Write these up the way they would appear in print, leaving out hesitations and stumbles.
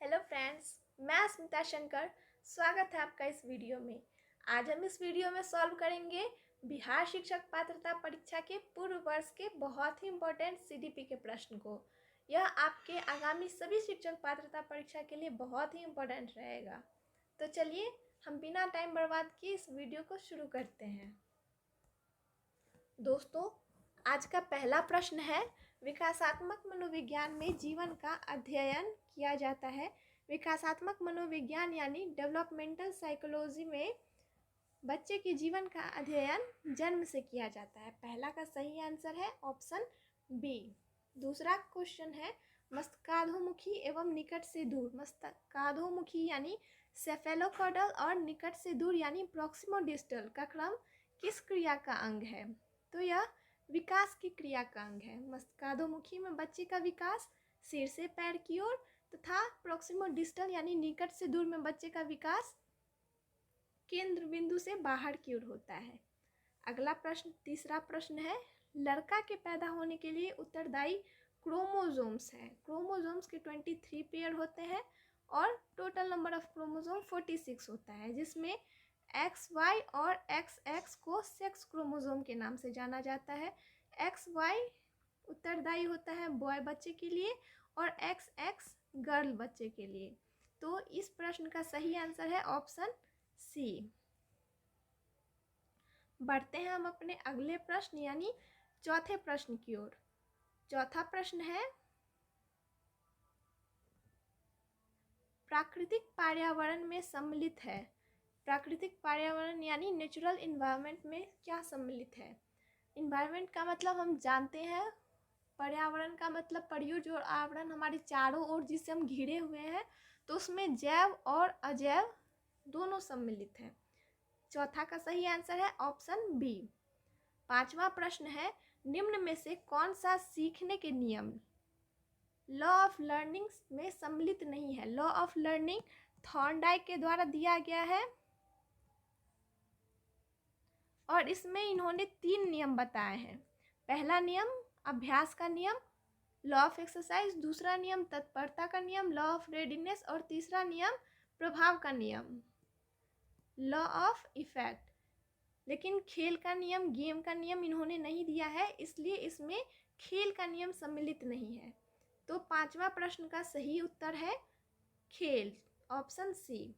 Hello friends, मैं स्मिता शंकर। स्वागत है आपका इस वीडियो में। आज हम इस वीडियो में सॉल्व करेंगे बिहार शिक्षक पात्रता परीक्षा के पूर्व वर्ष के बहुत ही इम्पोर्टेंट सीडीपी के प्रश्न को। यह आपके आगामी सभी शिक्षक पात्रता परीक्षा के लिए बहुत ही इम्पोर्टेंट रहेगा। तो चलिए हम बिना टाइम बर्बाद किए इस वीडियो को शुरू करते हैं। दोस्तों, आज का पहला प्रश्न है, विकासात्मक मनोविज्ञान में जीवन का अध्ययन किया जाता है। विकासात्मक मनोविज्ञान यानी डेवलपमेंटल साइकोलॉजी में बच्चे के जीवन का अध्ययन जन्म से किया जाता है। पहला का सही आंसर है ऑप्शन बी। दूसरा क्वेश्चन है, मस्तिष्काधोमुखी एवं निकट से दूर। मस्तिष्काधोमुखी यानी सेफेलोकॉडल और निकट से दूर यानी प्रॉक्सिमोडिस्टल का क्रम किस क्रिया का अंग है? तो यह विकास की क्रिया का अंग है। मस्तिष्काधोमुखी में बच्चे का विकास सिर से पैर की ओर तथा प्रॉक्सिमोडिस्टल यानी निकट से दूर में बच्चे का विकास केंद्र बिंदु से बाहर की ओर होता है। अगला प्रश्न, तीसरा प्रश्न है, लड़का के पैदा होने के लिए उत्तरदायी क्रोमोसोम्स हैं। क्रोमोसोम्स के 23 पेयर होते हैं और टोटल नंबर ऑफ क्रोमोसोम 46 होता है, जिसमें XY और XX को सेक्स क्रोमोसोम के नाम से जाना जाता है। XY उत्तरदायी होता है बॉय बच्चे के लिए और XX गर्ल बच्चे के लिए। तो इस प्रश्न का सही आंसर है ऑप्शन सी। बढ़ते हैं हम अपने अगले प्रश्न यानी चौथे प्रश्न की ओर। चौथा प्रश्न है, प्राकृतिक पर्यावरण में सम्मिलित है। प्राकृतिक पर्यावरण यानी नेचुरल इन्वायरमेंट में क्या सम्मिलित है? इन्वायरमेंट का मतलब हम जानते हैं, पर्यावरण का मतलब परियो जो आवरण हमारे चारों ओर जिससे हम घिरे हुए हैं, तो उसमें जैव और अजैव दोनों सम्मिलित हैं। चौथा का सही आंसर है ऑप्शन बी। पांचवा प्रश्न है, निम्न में से कौन सा सीखने के नियम लॉ ऑफ लर्निंग में सम्मिलित नहीं है? लॉ ऑफ लर्निंग थॉर्नडाइक के द्वारा दिया गया है और इसमें इन्होंने 3 नियम बताए हैं। पहला नियम अभ्यास का नियम, लॉ ऑफ एक्सरसाइज। दूसरा नियम तत्परता का नियम, लॉ ऑफ रेडीनेस। और तीसरा नियम प्रभाव का नियम, लॉ ऑफ इफेक्ट। लेकिन खेल का नियम, गेम का नियम इन्होंने नहीं दिया है, इसलिए इसमें खेल का नियम सम्मिलित नहीं है। तो पांचवा प्रश्न का सही उत्तर है खेल, ऑप्शन सी।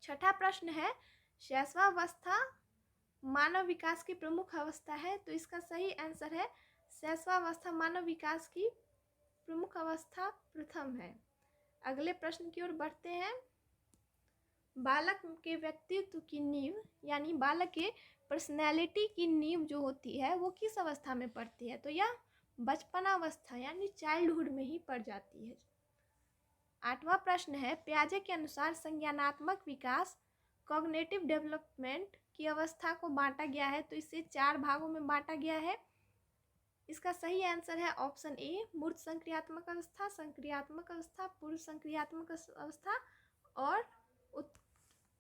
छठा प्रश्न है, शैशवावस्था मानव विकास की प्रमुख अवस्था है। तो इसका सही आंसर है शैशवावस्था मानव विकास की प्रमुख अवस्था प्रथम है। अगले प्रश्न की ओर बढ़ते हैं। बालक के व्यक्तित्व की नींव यानी बालक के पर्सनैलिटी की नींव जो होती है वो किस अवस्था में पड़ती है? तो यह बचपनावस्था यानी चाइल्डहुड में ही पड़ जाती है। आठवां प्रश्न है, पियाजे के अनुसार संज्ञानात्मक विकास कॉग्निटिव डेवलपमेंट की अवस्था को बांटा गया है। तो इसे 4 भागों में बांटा गया है। इसका सही आंसर है ऑप्शन ए, मूर्त संक्रियात्मक अवस्था, संक्रियात्मक अवस्था, पूर्व संक्रियात्मक अवस्था और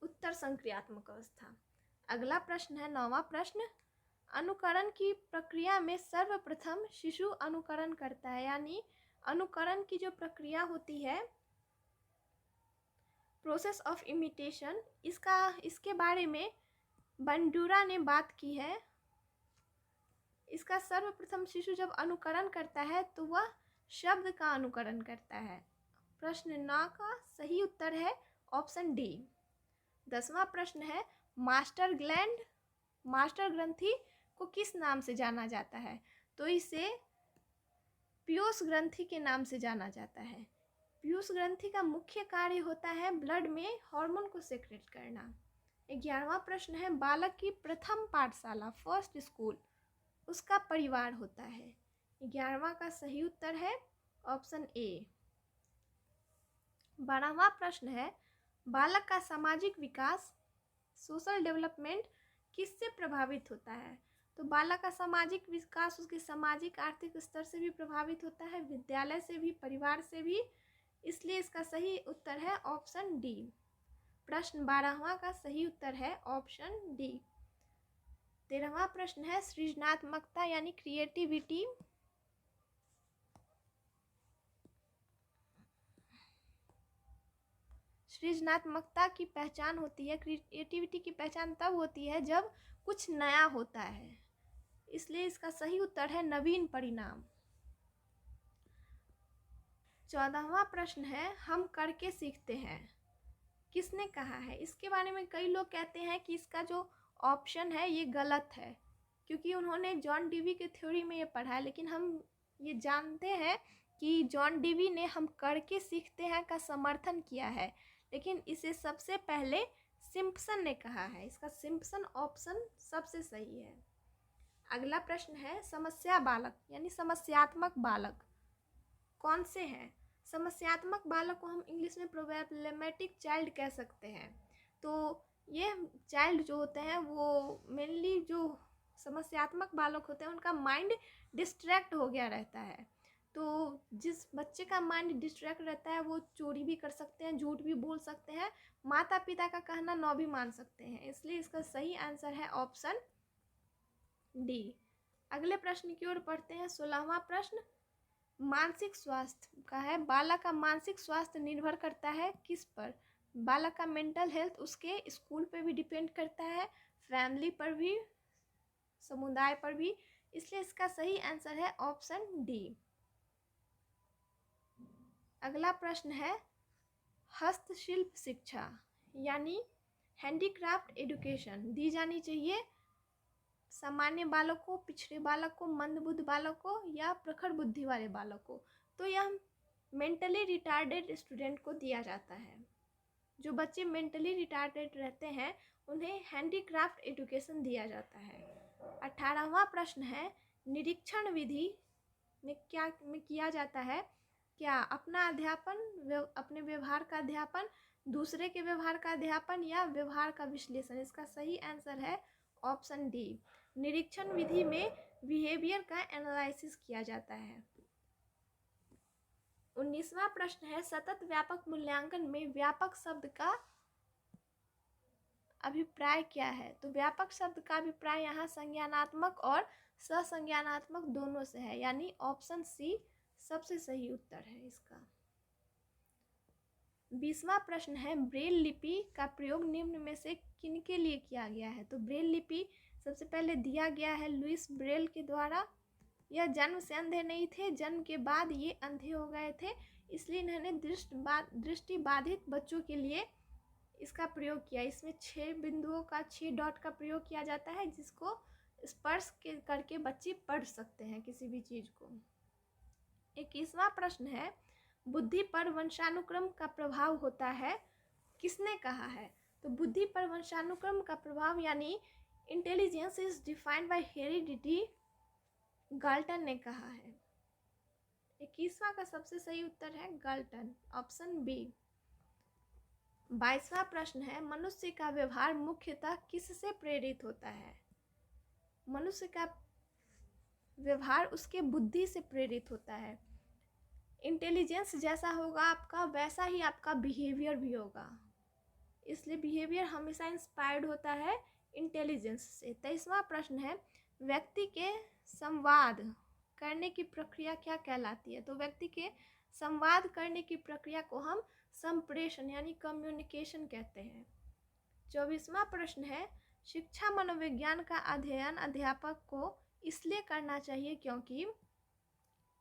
उत्तर संक्रियात्मक अवस्था। अगला प्रश्न है 9वां प्रश्न, अनुकरण की प्रक्रिया में सर्वप्रथम शिशु अनुकरण करता है। यानी अनुकरण की जो प्रक्रिया होती है, प्रोसेस ऑफ इमिटेशन, इसके बारे में बंडूरा ने बात की है। इसका सर्वप्रथम शिशु जब अनुकरण करता है तो वह शब्द का अनुकरण करता है। प्रश्न 9 का सही उत्तर है ऑप्शन डी। 10वां प्रश्न है, मास्टर ग्लैंड, मास्टर ग्रंथि को किस नाम से जाना जाता है? तो इसे पीयूष ग्रंथि के नाम से जाना जाता है। पीयूष ग्रंथि का मुख्य कार्य होता है ब्लड में हार्मोन को सेक्रेट करना। 11वां प्रश्न है, बालक की प्रथम पाठशाला फर्स्ट स्कूल उसका परिवार होता है। 11वां का सही उत्तर है ऑप्शन ए। 12वां प्रश्न है, बालक का सामाजिक विकास सोशल डेवलपमेंट किससे प्रभावित होता है? तो बालक का सामाजिक विकास उसके सामाजिक आर्थिक स्तर से भी प्रभावित होता है, विद्यालय से भी, परिवार से भी, इसलिए इसका सही उत्तर है ऑप्शन डी। प्रश्न 12वां का सही उत्तर है ऑप्शन डी। 13वां प्रश्न है, सृजनात्मकता यानी क्रिएटिविटी सृजनात्मकता की पहचान होती है, क्रिएटिविटी की पहचान तब होती है जब कुछ नया होता है। इसलिए इसका सही उत्तर है नवीन परिणाम। 14वां प्रश्न है, हम करके सीखते हैं, किसने कहा है? इसके बारे में कई लोग कहते हैं कि इसका जो ऑप्शन है ये गलत है, क्योंकि उन्होंने जॉन डीवी के थ्योरी में ये पढ़ा है। लेकिन हम ये जानते हैं कि जॉन डीवी ने हम करके सीखते हैं का समर्थन किया है, लेकिन इसे सबसे पहले सिम्पसन ने कहा है। इसका सिम्पसन ऑप्शन सबसे सही है। अगला प्रश्न है, समस्या बालक यानी समस्यात्मक बालक कौन से हैं? समस्यात्मक बालक को हम इंग्लिश में प्रॉब्लमेटिक चाइल्ड कह सकते हैं। तो ये चाइल्ड जो होते हैं वो मेनली जो समस्यात्मक बालक होते हैं उनका माइंड डिस्ट्रैक्ट हो गया रहता है। तो जिस बच्चे का माइंड डिस्ट्रैक्ट रहता है वो चोरी भी कर सकते हैं, झूठ भी बोल सकते हैं, माता पिता का कहना न भी मान सकते हैं। इसलिए इसका सही आंसर है ऑप्शन डी। अगले प्रश्न की ओर पढ़ते हैं। 16वां प्रश्न मानसिक स्वास्थ्य का है। बालक का मानसिक स्वास्थ्य निर्भर करता है किस पर? बालक का मेंटल हेल्थ उसके स्कूल पर भी डिपेंड करता है, फैमिली पर भी, समुदाय पर भी। इसलिए इसका सही आंसर है ऑप्शन डी। अगला प्रश्न है, हस्तशिल्प शिक्षा यानी हैंडीक्राफ्ट एजुकेशन दी जानी चाहिए सामान्य बालक को, पिछड़े बालक को, मंदबुद्ध बालक को या प्रखर बुद्धि वाले बालक को? तो यह मेंटली रिटार्डेड स्टूडेंट को दिया जाता है। जो बच्चे मेंटली रिटार्डेड रहते हैं उन्हें हैंडीक्राफ्ट एजुकेशन दिया जाता है। 18वां प्रश्न है, निरीक्षण विधि में क्या किया जाता है? क्या अपना अध्यापन, अपने व्यवहार का अध्यापन, दूसरे के व्यवहार का अध्यापन या व्यवहार का विश्लेषण? इसका सही आंसर है ऑप्शन डी। निरीक्षण विधि में बिहेवियर का एनालिसिस किया जाता है। 19वां प्रश्न है, सतत व्यापक मूल्यांकन में व्यापक शब्द का अभिप्राय क्या है? तो व्यापक शब्द का अभिप्राय यहाँ संज्ञानात्मक और ससंज्ञानात्मक दोनों से है, यानी ऑप्शन सी सबसे सही उत्तर है इसका। 20वां प्रश्न है, ब्रेल लिपि का प्रयोग निम्न में से किनके लिए किया गया है? तो ब्रेल लिपि सबसे पहले दिया गया है लुइस ब्रेल के द्वारा। यह जन्म से अंधे नहीं थे, जन्म के बाद ये अंधे हो गए थे, इसलिए इन्होंने दृष्टि बाधित बच्चों के लिए इसका प्रयोग किया। इसमें 6 बिंदुओं का, 6 डॉट का प्रयोग किया जाता है, जिसको स्पर्श करके बच्चे पढ़ सकते हैं किसी भी चीज को। 21वां प्रश्न है, बुद्धि पर वंशानुक्रम का प्रभाव होता है, किसने कहा है? तो बुद्धि पर वंशानुक्रम का प्रभाव यानी intelligence is defined by heredity, Galton ने कहा है। 21वां का सबसे सही उत्तर है गाल्टन, ऑप्शन बी। 22वां प्रश्न है, मनुष्य का व्यवहार मुख्यतः किससे प्रेरित होता है? मनुष्य का व्यवहार उसके बुद्धि से प्रेरित होता है। इंटेलिजेंस जैसा होगा आपका वैसा ही आपका बिहेवियर भी होगा, इसलिए बिहेवियर हमेशा इंस्पायर्ड होता है इंटेलिजेंस से। 23वां प्रश्न है, व्यक्ति के संवाद करने की प्रक्रिया क्या कहलाती है? तो व्यक्ति के संवाद करने की प्रक्रिया को हम संप्रेषण यानी कम्युनिकेशन कहते हैं। 24वां प्रश्न है, शिक्षा मनोविज्ञान का अध्ययन अध्यापक को इसलिए करना चाहिए क्योंकि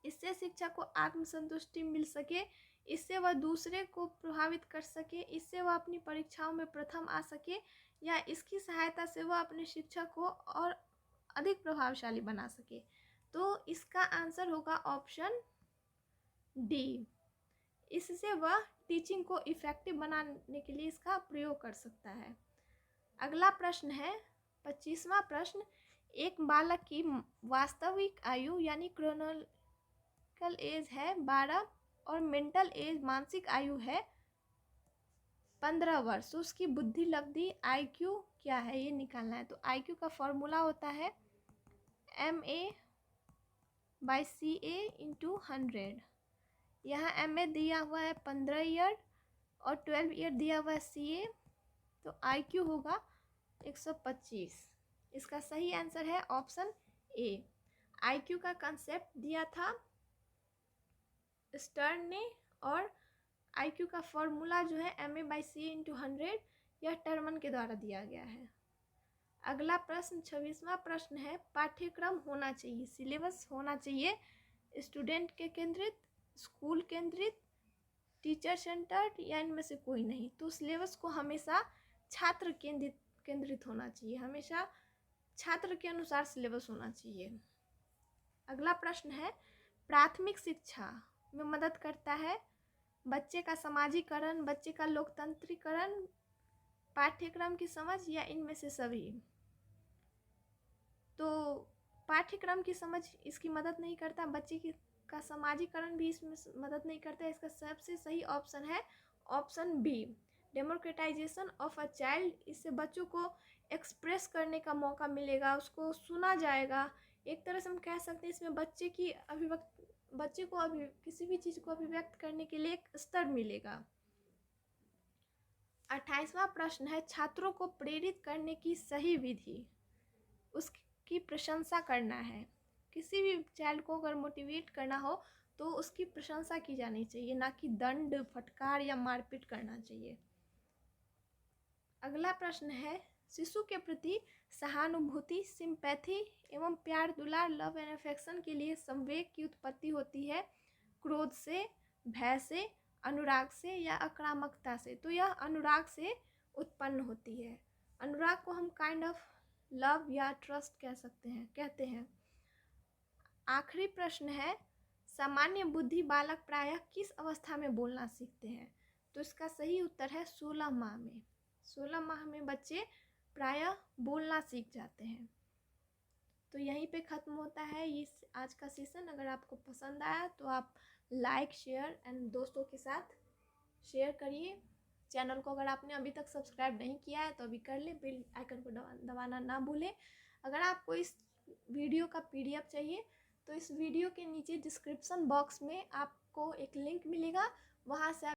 इससे शिक्षा को आत्मसंतुष्टि मिल सके, इससे वह दूसरे को प्रभावित कर सके, इससे वह अपनी परीक्षाओं में प्रथम आ सके, या इसकी सहायता से वह अपने शिक्षा को और अधिक प्रभावशाली बना सके। तो इसका आंसर होगा ऑप्शन डी। इससे वह टीचिंग को इफेक्टिव बनाने के लिए इसका प्रयोग कर सकता है। अगला प्रश्न है 25वां प्रश्न, एक बालक की वास्तविक आयु यानी क्रोनोलॉजिकल एज है 12 और मेंटल एज मानसिक आयु है 15 वर्ष। तो उसकी बुद्धि लब्धि IQ क्या है ये निकालना है। तो IQ का फॉर्मूला होता है MA/CA × 100। यहाँ MA दिया हुआ है 15 ईयर और 12 ईयर दिया हुआ है CA, तो IQ होगा 125। इसका सही आंसर है ऑप्शन ए। IQ का कंसेप्ट दिया था स्टर्न ने और IQ का फॉर्मूला जो है MA/C/100 यह टर्मन के द्वारा दिया गया है। अगला प्रश्न 26वां प्रश्न है, पाठ्यक्रम होना चाहिए, सिलेबस होना चाहिए स्टूडेंट के केंद्रित, स्कूल केंद्रित, टीचर सेंटर्ड या इनमें से कोई नहीं। तो सिलेबस को हमेशा छात्र केंद्रित होना चाहिए, हमेशा छात्र के अनुसार सिलेबस होना चाहिए। अगला प्रश्न है, प्राथमिक शिक्षा में मदद करता है बच्चे का समाजीकरण, बच्चे का लोकतंत्रीकरण, पाठ्यक्रम की समझ या इनमें से सभी। तो पाठ्यक्रम की समझ इसकी मदद नहीं करता, बच्चे का समाजीकरण भी इसमें मदद नहीं करता। इसका सबसे सही ऑप्शन है option B, democratisation of a child. इससे बच्चों को एक्सप्रेस करने का मौका मिलेगा, उसको सुना जाएगा। एक तरह से हम कह सकते हैं इसमें बच्चे को किसी भी चीज़ को अभिव्यक्त करने के लिए एक स्तर मिलेगा। 28वां प्रश्न है, छात्रों को प्रेरित करने की सही विधि, उसकी प्रशंसा करना है। किसी भी चाइल्ड को अगर मोटिवेट करना हो तो उसकी प्रशंसा की जानी चाहिए, ना कि दंड, फटकार या मारपीट करना चाहिए। अगला प्रश्न है, शिशु के प्रति सहानुभूति, सिंपैथी एवं प्यार दुलार, लव एंड अफेक्शन के लिए संवेग की उत्पत्ति होती है क्रोध से, भय से, अनुराग से या आक्रामकता से। तो यह अनुराग से उत्पन्न होती है। अनुराग को हम काइंड ऑफ लव या ट्रस्ट कहते हैं। आखिरी प्रश्न है, सामान्य बुद्धि बालक प्रायः किस अवस्था में बोलना सीखते हैं। तो इसका सही उत्तर है 16 माह में। 16 माह में बच्चे प्रायः बोलना सीख जाते हैं। तो यहीं पे ख़त्म होता है इस आज का सेशन। अगर आपको पसंद आया तो आप लाइक, शेयर एंड दोस्तों के साथ शेयर करिए। चैनल को अगर आपने अभी तक सब्सक्राइब नहीं किया है तो अभी कर ले, बेल आइकन को दबाना ना भूलें। अगर आपको इस वीडियो का PDF चाहिए तो इस वीडियो के नीचे डिस्क्रिप्शन बॉक्स में आपको एक लिंक मिलेगा, वहाँ से